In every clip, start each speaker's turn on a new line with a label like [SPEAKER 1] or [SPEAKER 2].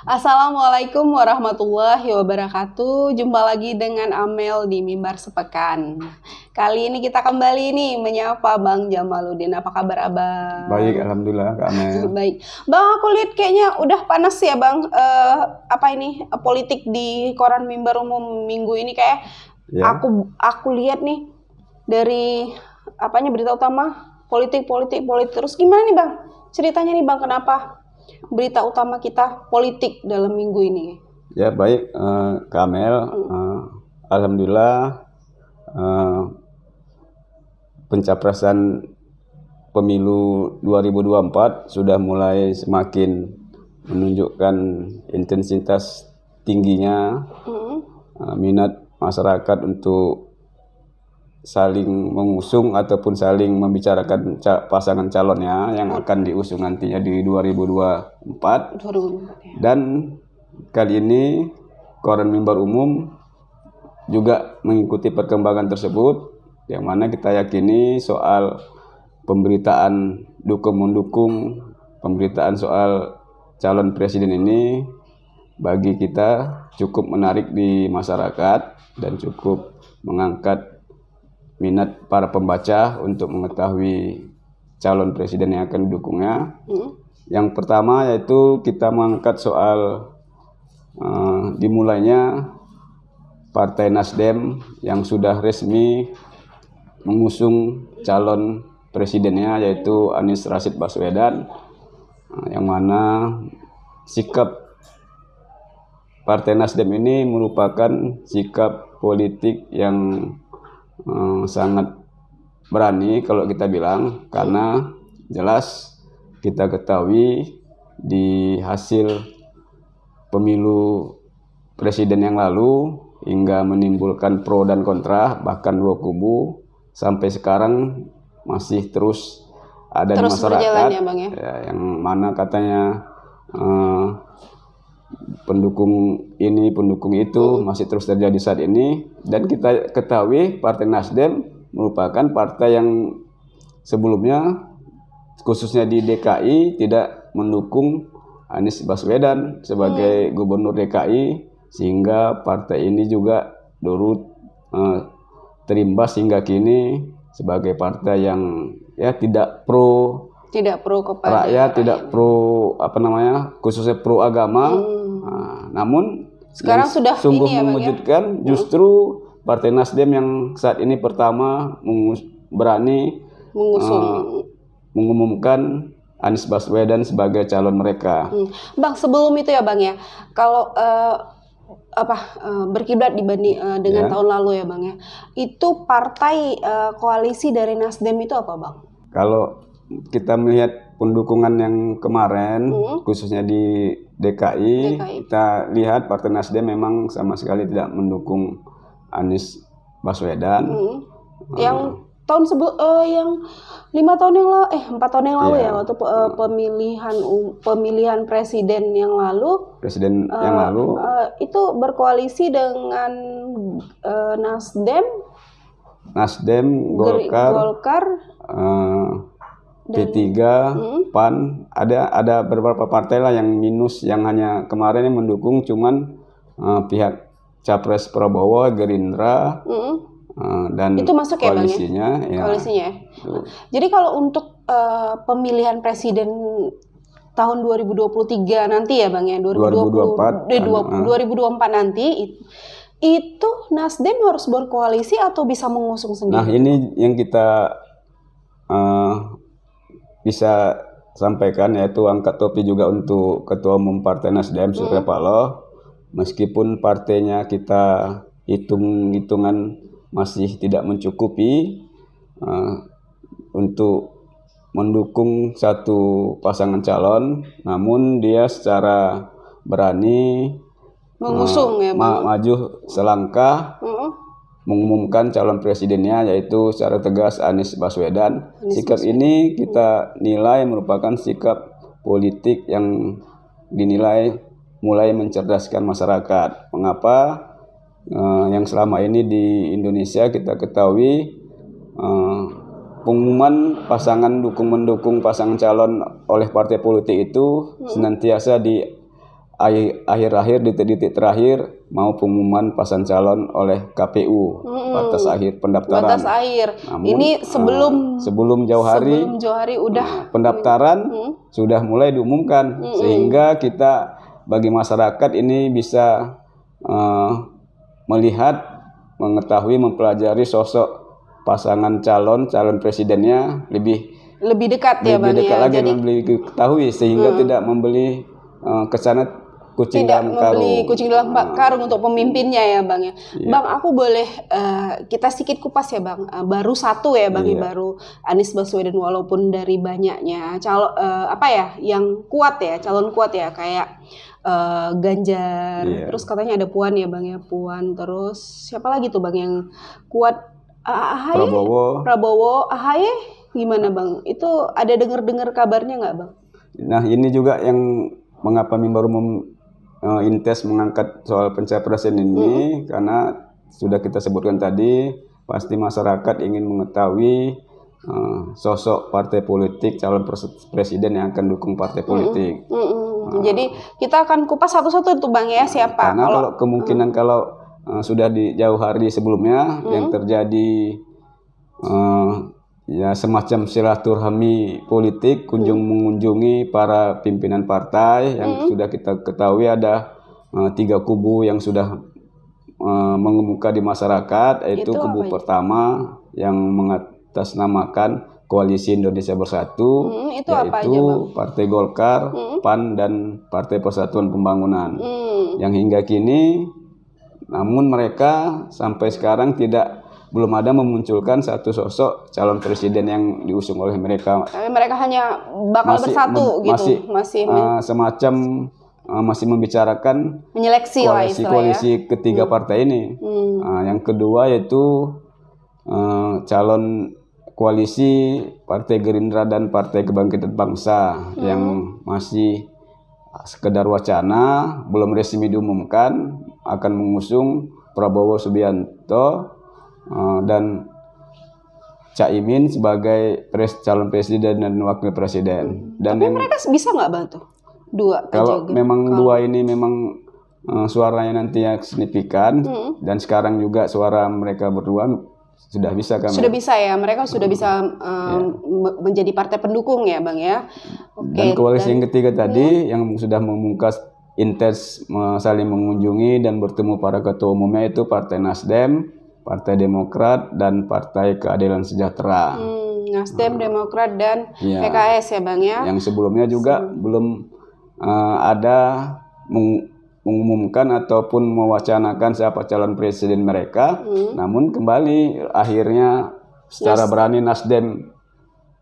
[SPEAKER 1] Assalamualaikum warahmatullahi wabarakatuh. Jumpa lagi dengan Amel di Mimbar Sepekan. Kali ini kita kembali nih menyapa Bang Jamaluddin. Apa kabar Abang?
[SPEAKER 2] Baik, alhamdulillah Kak Amel.
[SPEAKER 1] Baik. Bang, aku lihat kayaknya udah panas ya Bang. Politik di koran Mimbar Umum minggu ini kayak
[SPEAKER 2] Ya.
[SPEAKER 1] aku lihat nih dari berita utama politik. Terus gimana nih Bang? Ceritanya nih Bang, kenapa berita utama kita politik dalam minggu ini?
[SPEAKER 2] Ya baik, Kak Amel. Alhamdulillah pencapresan pemilu 2024 sudah mulai semakin menunjukkan intensitas tingginya minat masyarakat untuk saling mengusung ataupun saling membicarakan pasangan calonnya yang akan diusung nantinya di 2024.
[SPEAKER 1] Ya.
[SPEAKER 2] Dan kali ini koran Mimbar Umum juga mengikuti perkembangan tersebut, yang mana kita yakini soal pemberitaan dukung-mendukung pemberitaan soal calon presiden ini bagi kita cukup menarik di masyarakat dan cukup mengangkat minat para pembaca untuk mengetahui calon presiden yang akan didukungnya. Yang pertama yaitu kita mengangkat soal dimulainya Partai Nasdem yang sudah resmi mengusung calon presidennya yaitu Anies Rashid Baswedan, yang mana sikap Partai Nasdem ini merupakan sikap politik yang sangat berani kalau kita bilang, karena jelas kita ketahui di hasil pemilu presiden yang lalu hingga menimbulkan pro dan kontra, bahkan dua kubu sampai sekarang masih terus ada di masyarakat
[SPEAKER 1] ya, Bang, ya?
[SPEAKER 2] Yang mana katanya pendukung ini, pendukung itu masih terus terjadi saat ini. Dan kita ketahui Partai Nasdem merupakan partai yang sebelumnya khususnya di DKI tidak mendukung Anies Baswedan sebagai gubernur DKI, sehingga partai ini juga turut terimbas hingga kini sebagai partai yang tidak pro
[SPEAKER 1] kepada
[SPEAKER 2] rakyat, tidak pro khususnya pro agama. Namun
[SPEAKER 1] sekarang sudah
[SPEAKER 2] sungguh
[SPEAKER 1] ini ya, Bang,
[SPEAKER 2] mengejutkan justru Partai Nasdem yang saat ini pertama berani mengumumkan Anies Baswedan sebagai calon mereka.
[SPEAKER 1] Bang, sebelum itu ya Bang ya, kalau berkiblat dibanding dengan tahun lalu ya Bang ya, itu partai koalisi dari Nasdem itu apa Bang?
[SPEAKER 2] Kalau kita melihat pendukungan yang kemarin, khususnya di DKI, kita lihat Partai Nasdem memang sama sekali tidak mendukung Anies Baswedan.
[SPEAKER 1] Yang tahun yang 4 tahun yang lalu ya, waktu pemilihan presiden yang lalu, itu berkoalisi dengan Nasdem, Golkar,
[SPEAKER 2] P3, PAN, ada beberapa partai lah yang minus, yang hanya kemarin yang mendukung cuman pihak Capres Prabowo, Gerindra, dan
[SPEAKER 1] itu masuk ya
[SPEAKER 2] koalisinya,
[SPEAKER 1] Bang ya? Koalisinya. Jadi kalau untuk pemilihan presiden tahun 2023 nanti ya Bang ya, 2024 nanti itu Nasdem harus berkoalisi atau bisa mengusung sendiri?
[SPEAKER 2] Nah, ini yang kita bisa sampaikan, yaitu angkat topi juga untuk Ketua Umum Partai Nasdem Surya Paloh. Meskipun partainya kita hitungan masih tidak mencukupi untuk mendukung satu pasangan calon, namun dia secara berani
[SPEAKER 1] mengusung
[SPEAKER 2] maju selangkah mengumumkan calon presidennya, yaitu secara tegas Anies Baswedan. Sikap ini kita nilai merupakan sikap politik yang dinilai mulai mencerdaskan masyarakat. Mengapa? Yang selama ini di Indonesia kita ketahui pengumuman pasangan mendukung pasangan calon oleh partai politik itu senantiasa akhir-akhir detik-detik terakhir mau pengumuman pasangan calon oleh KPU batas akhir pendaftaran.
[SPEAKER 1] Batas akhir. Namun, ini
[SPEAKER 2] sebelum jauh hari
[SPEAKER 1] udah
[SPEAKER 2] pendaftaran sudah mulai diumumkan sehingga kita bagi masyarakat ini bisa melihat, mengetahui, mempelajari sosok pasangan calon presidennya lebih dekat ya Bang. Lebih dekat lagi, jadi diketahui sehingga tidak membeli kesana kucing dalam
[SPEAKER 1] karung untuk pemimpinnya ya Bang ya. Iya. Bang, aku boleh kita sedikit kupas ya Bang. Baru satu ya Bang, baru Anies Baswedan, walaupun dari banyaknya calon yang kuat ya, calon kuat ya, kayak Ganjar, terus katanya ada Puan ya Bang ya, Puan, terus siapa lagi tuh Bang yang kuat? AHY, Prabowo, AHY gimana Bang? Itu ada dengar kabarnya nggak Bang?
[SPEAKER 2] Nah, ini juga yang mengapa Mimbar Umum Intes mengangkat soal pencapresan ini, karena sudah kita sebutkan tadi, pasti masyarakat ingin mengetahui sosok partai politik, calon presiden yang akan dukung partai politik.
[SPEAKER 1] Jadi kita akan kupas satu-satu tuh Bang ya, siapa?
[SPEAKER 2] Karena kalau kemungkinan kalau sudah di jauh hari sebelumnya yang terjadi ya semacam silaturahmi politik, mengunjungi para pimpinan partai yang sudah kita ketahui ada 3 kubu yang sudah mengemuka di masyarakat, yaitu kubu pertama yang mengatasnamakan Koalisi Indonesia Bersatu,
[SPEAKER 1] itu apa aja, Bang?
[SPEAKER 2] Partai Golkar, PAN, dan Partai Persatuan Pembangunan. Yang hingga kini, namun mereka sampai sekarang belum ada memunculkan satu sosok calon presiden yang diusung oleh mereka.
[SPEAKER 1] Mereka hanya bakal bersatu gitu,
[SPEAKER 2] semacam masih membicarakan
[SPEAKER 1] menyeleksi
[SPEAKER 2] koalisi ketiga partai ini. Yang kedua yaitu calon koalisi Partai Gerindra dan Partai Kebangkitan Bangsa yang masih sekedar wacana, belum resmi diumumkan akan mengusung Prabowo Subianto dan Caimin sebagai calon presiden dan wakil presiden. Dan
[SPEAKER 1] tapi mereka bisa nggak Bang tuh? Dua
[SPEAKER 2] kalau
[SPEAKER 1] aja,
[SPEAKER 2] memang dua ini memang suaranya nanti yang signifikan dan sekarang juga suara mereka berdua sudah bisa kan?
[SPEAKER 1] Sudah bisa ya, mereka sudah bisa menjadi partai pendukung ya Bang ya.
[SPEAKER 2] Dan koalisi yang ketiga tadi yang sudah memungkas intens saling mengunjungi dan bertemu para ketua umumnya itu Partai Nasdem, Partai Demokrat, dan Partai Keadilan Sejahtera.
[SPEAKER 1] Nasdem, Demokrat, dan PKS ya Bang ya.
[SPEAKER 2] Yang sebelumnya juga belum ada mengumumkan ataupun mewacanakan siapa calon presiden mereka. Namun kembali akhirnya secara berani Nasdem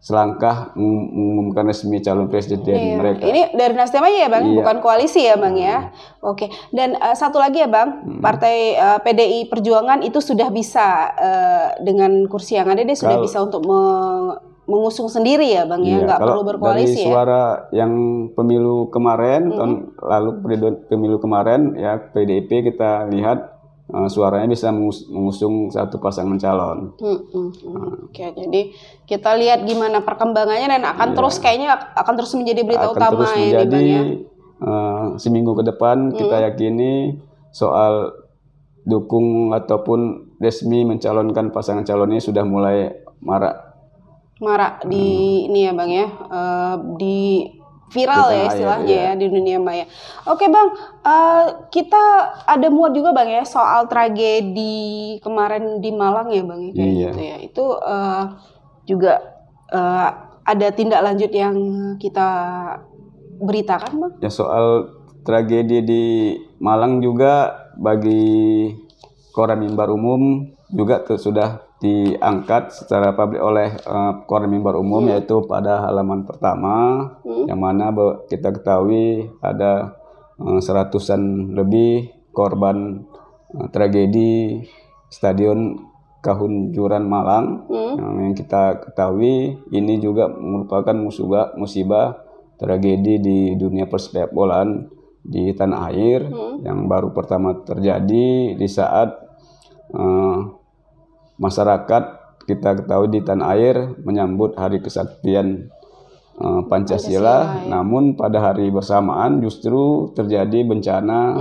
[SPEAKER 2] selangkah mengumumkan resmi calon presiden mereka.
[SPEAKER 1] Ini dari Nasdem aja ya Bang, bukan koalisi ya Bang ya. Oke. Dan satu lagi ya Bang, Partai PDI Perjuangan itu sudah bisa dengan kursi yang ada dia sudah bisa untuk mengusung sendiri ya Bang ya, nggak perlu berkoalisi
[SPEAKER 2] dari suara yang pemilu kemarin, tahun lalu pemilu kemarin ya PDIP kita lihat suaranya bisa mengusung satu pasangan calon.
[SPEAKER 1] Oke, jadi kita lihat gimana perkembangannya dan akan terus akan terus menjadi berita utama ya Bang ya.
[SPEAKER 2] Seminggu ke depan kita yakini soal dukung ataupun resmi mencalonkan pasangan calon ini sudah mulai marak
[SPEAKER 1] di ini ya Bang ya, di viral ya istilahnya ya di dunia maya. Oke Bang, kita ada muat juga Bang ya soal tragedi kemarin di Malang ya Bang ya, kayak gitu ya. Itu juga ada tindak lanjut yang kita beritakan Bang?
[SPEAKER 2] Ya, soal tragedi di Malang juga bagi Koran Mimbar Umum juga sudah diangkat secara publik oleh Koran Mimbar Umum, yaitu pada halaman pertama, yang mana kita ketahui ada 100-an lebih korban tragedi Stadion Kahunjuran Malang. Yang kita ketahui ini juga merupakan musibah tragedi di dunia persepak bolaan di tanah air yang baru pertama terjadi di saat masyarakat kita ketahui di tanah air menyambut Hari Kesaktian Pancasila, namun pada hari bersamaan justru terjadi bencana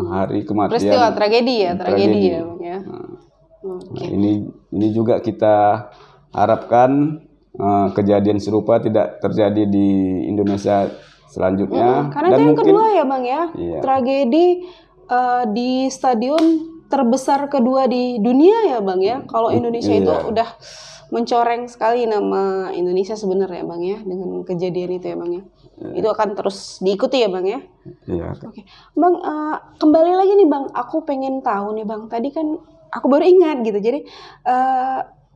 [SPEAKER 2] hari kematian.
[SPEAKER 1] Peristiwa tragedi ya, Bang ya.
[SPEAKER 2] Nah, ini juga kita harapkan kejadian serupa tidak terjadi di Indonesia selanjutnya.
[SPEAKER 1] Karena dan itu yang kedua ya Bang ya, tragedi di stadion terbesar kedua di dunia ya Bang ya. Kalau Indonesia itu udah mencoreng sekali nama Indonesia sebenarnya Bang ya, dengan kejadian itu ya Bang ya. Itu akan terus diikuti ya Bang ya.
[SPEAKER 2] Iya.
[SPEAKER 1] Oke. Bang, kembali lagi nih Bang, aku pengen tahu nih Bang, tadi kan aku baru ingat gitu. Jadi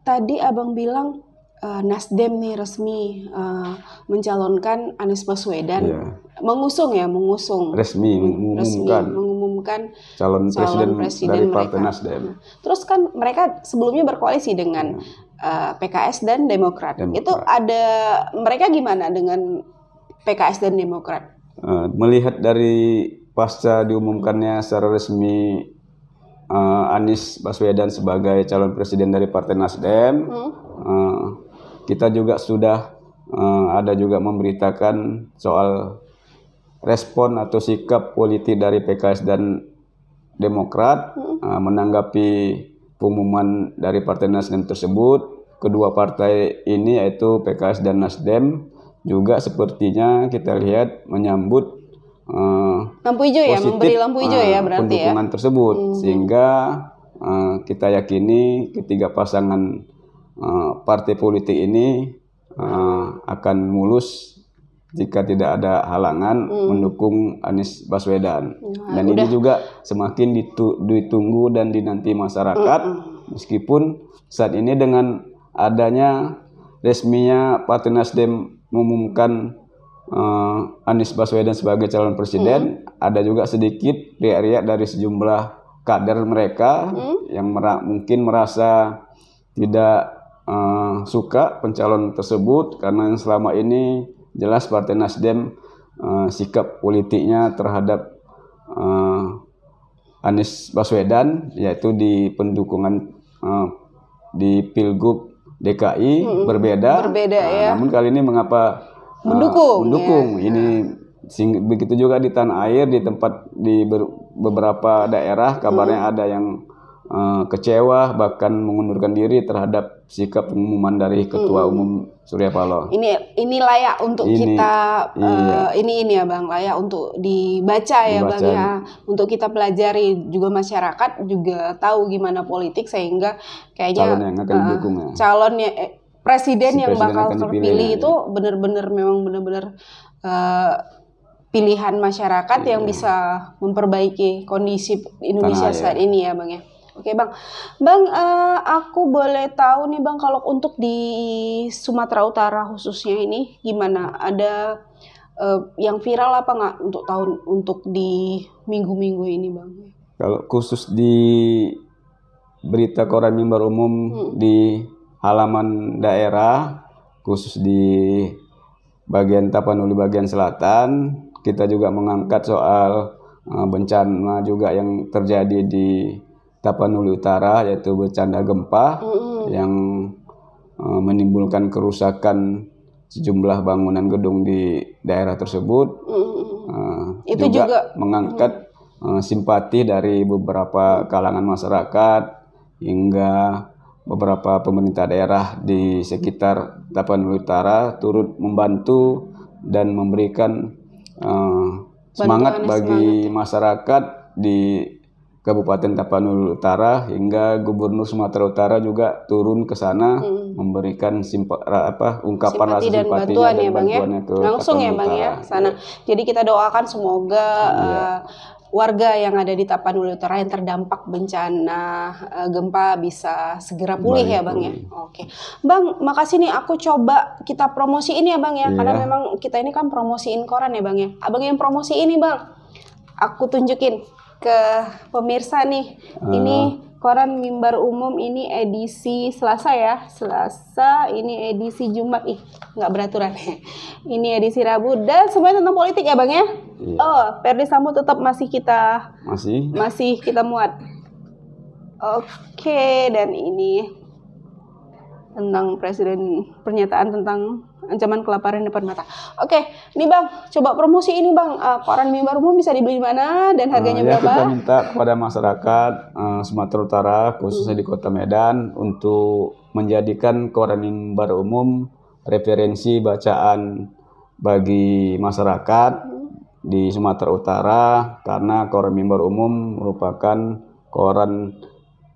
[SPEAKER 1] tadi Abang bilang Nasdem nih resmi mencalonkan Anies Baswedan, mengusung
[SPEAKER 2] resmi
[SPEAKER 1] mengumumkan
[SPEAKER 2] calon presiden dari Partai Nasdem.
[SPEAKER 1] Terus kan mereka sebelumnya berkoalisi dengan PKS dan Demokrat. Itu ada mereka gimana dengan PKS dan Demokrat?
[SPEAKER 2] Melihat dari pasca diumumkannya secara resmi Anies Baswedan sebagai calon presiden dari Partai Nasdem, kita juga sudah ada juga memberitakan soal respon atau sikap politik dari PKS dan Demokrat menanggapi pengumuman dari Partai Nasdem tersebut. Kedua partai ini yaitu PKS dan Nasdem juga sepertinya kita lihat menyambut
[SPEAKER 1] lampu hijau ya, memberi lampu hijau ya berarti
[SPEAKER 2] pendukungan tersebut, sehingga kita yakini ketiga pasangan partai politik ini akan mulus jika tidak ada halangan mendukung Anies Baswedan. Dan ini juga semakin ditunggu dan dinanti masyarakat, meskipun saat ini dengan adanya resminya Partai Nasdem mengumumkan Anies Baswedan sebagai calon presiden, ada juga sedikit riak-riak dari sejumlah kader mereka yang mungkin merasa tidak suka pencalon tersebut, karena yang selama ini jelas Partai Nasdem sikap politiknya terhadap Anies Baswedan, yaitu di pendukungan di Pilgub DKI berbeda ya. Namun kali ini mengapa mendukung ya. Ini begitu juga di tanah air, di tempat di beberapa daerah kabarnya ada yang kecewa bahkan mengundurkan diri terhadap sikap pengumuman dari Ketua Umum Surya Paloh.
[SPEAKER 1] Ini layak untuk kita ini ya Bang, layak untuk dibaca ya Bang ya, untuk kita pelajari juga, masyarakat juga tahu gimana politik, sehingga kayaknya
[SPEAKER 2] calon yang akan didukung
[SPEAKER 1] calonnya presiden yang bakal terpilih itu benar-benar pilihan masyarakat yang bisa memperbaiki kondisi Indonesia saat ini ya Bang ya. Oke Bang, aku boleh tahu nih Bang, kalau untuk di Sumatera Utara khususnya ini gimana? Ada yang viral apa nggak untuk di minggu-minggu ini Bang?
[SPEAKER 2] Kalau khusus di berita koran mimbar umum di halaman daerah, khusus di bagian Tapanuli bagian selatan, kita juga mengangkat soal bencana juga yang terjadi di Tapanuli Utara, yaitu bencana gempa yang menimbulkan kerusakan sejumlah bangunan gedung di daerah tersebut.
[SPEAKER 1] Itu juga
[SPEAKER 2] mengangkat simpati dari beberapa kalangan masyarakat hingga beberapa pemerintah daerah di sekitar Tapanuli Utara turut membantu dan memberikan semangat bagi masyarakat di Kabupaten Tapanuli Utara, hingga Gubernur Sumatera Utara juga turun ke sana memberikan ungkapan rasa simpatinya dan bantuannya ke
[SPEAKER 1] langsung ya Bang ya sana. Jadi kita doakan semoga warga yang ada di Tapanuli Utara yang terdampak bencana gempa bisa segera pulih ya Bang ya. Oke. Bang, makasih nih, aku coba kita promosi ini ya Bang ya, karena memang kita ini kan promosiin koran ya Bang ya. Abang yang promosi ini Bang, aku tunjukin ke pemirsa nih. Ini koran Mimbar Umum, ini edisi Selasa ya. Selasa, ini edisi Jumat. Nggak beraturan. Ini edisi Rabu, dan semuanya tentang politik ya Bang ya. Oh, Ferdy Sambo tetap masih kita muat. Oke, dan ini tentang presiden, pernyataan tentang ancaman kelaparan depan mata. Oke, nih Bang, coba promosi ini Bang. Koran Mimbar Umum bisa dibeli di mana dan harganya
[SPEAKER 2] Ya,
[SPEAKER 1] berapa?
[SPEAKER 2] kita minta kepada masyarakat Sumatera Utara, khususnya di Kota Medan, untuk menjadikan Koran Mimbar Umum referensi bacaan bagi masyarakat di Sumatera Utara, karena Koran Mimbar Umum merupakan koran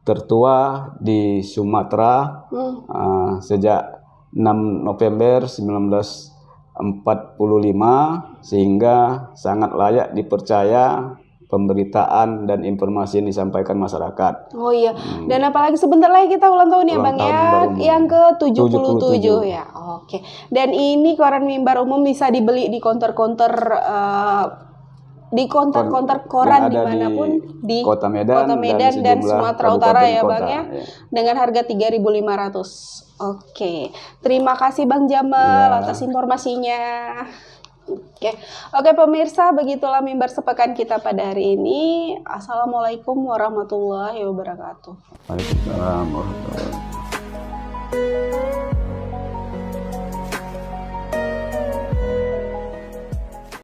[SPEAKER 2] tertua di Sumatera sejak 6 November 1945, sehingga sangat layak dipercaya pemberitaan dan informasi yang disampaikan masyarakat.
[SPEAKER 1] Oh iya, dan apalagi sebentar lagi kita ulang tahun ya Bang ya, yang ke-77 ya. Oke. Dan ini Koran Mimbar Umum bisa dibeli di konter-konter koran dimanapun di
[SPEAKER 2] Kota Medan
[SPEAKER 1] dan Sumatera Utara ya Bang ya, dengan harga 3.500. Oke, terima kasih Bang Jamal atas informasinya. Oke pemirsa, begitulah mimbar sepekan kita pada hari ini. Assalamualaikum warahmatullahi wabarakatuh.
[SPEAKER 2] Waalaikumsalam warahmatullahi wabarakatuh.